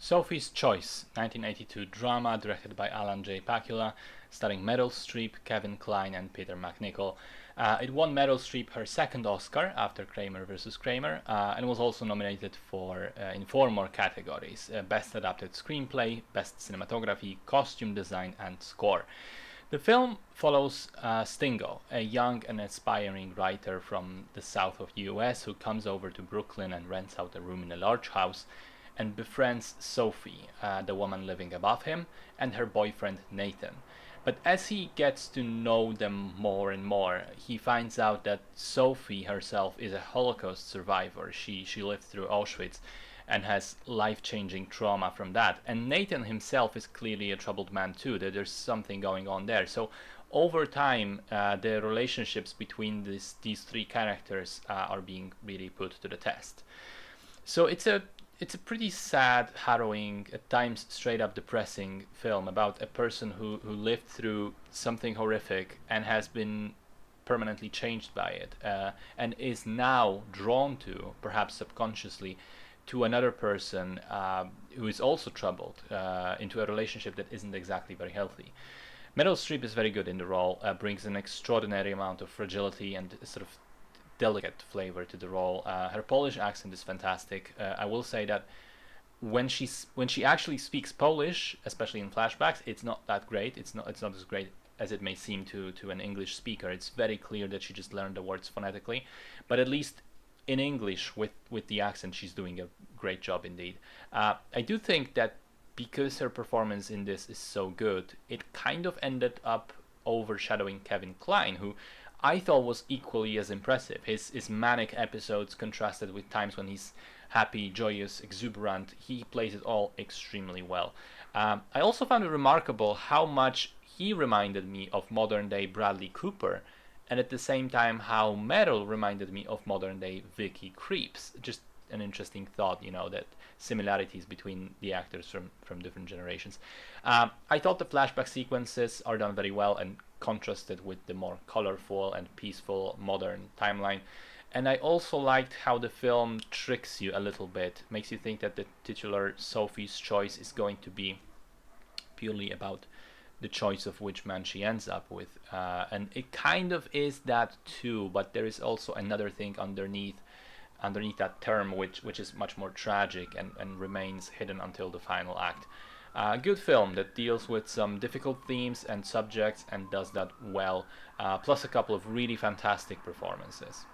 Sophie's Choice, 1982 drama directed by Alan J. Pakula, starring Meryl Streep, Kevin Kline, and Peter MacNicol. It won Meryl Streep her second Oscar after Kramer vs. Kramer, and was also nominated for in four more categories: Best Adapted Screenplay, Best Cinematography, Costume Design, and Score. The film follows Stingo, a young and aspiring writer from the south of the US who comes over to Brooklyn and rents out a room in a large house and befriends Sophie, the woman living above him, and her boyfriend Nathan. But as he gets to know them more and more, he finds out that Sophie herself is a Holocaust survivor. She lived through Auschwitz and has life-changing trauma from that. And Nathan himself is clearly a troubled man too, that there's something going on there. So over time, the relationships between these three characters are being really put to the test. So it's a pretty sad, harrowing, at times straight up depressing film about a person who lived through something horrific and has been permanently changed by it, and is now drawn to, perhaps subconsciously, to another person who is also troubled, into a relationship that isn't exactly very healthy. Meryl Streep is very good in the role, brings an extraordinary amount of fragility and sort of delicate flavor to the role. Her Polish accent is fantastic. I will say that when she actually speaks Polish, especially in flashbacks, it's not that great. It's not as great as it may seem to an English speaker. It's very clear that she just learned the words phonetically, but at least in English with the accent, she's doing a great job indeed. I do think that because her performance in this is so good, it kind of ended up overshadowing Kevin Kline, who I thought was equally as impressive. His manic episodes contrasted with times when he's happy, joyous, exuberant. He plays it all extremely well. I also found it remarkable how much he reminded me of modern day Bradley Cooper, and at the same time how Meryl reminded me of modern day Vicky Creeps. Just an interesting thought, that similarities between the actors from different generations. I thought the flashback sequences are done very well and contrasted with the more colorful and peaceful modern timeline. And I also liked how the film tricks you a little bit, makes you think that the titular Sophie's Choice is going to be purely about the choice of which man she ends up with. And it kind of is that too, but there is also another thing underneath that term, which is much more tragic and remains hidden until the final act. Good film that deals with some difficult themes and subjects and does that well, plus a couple of really fantastic performances.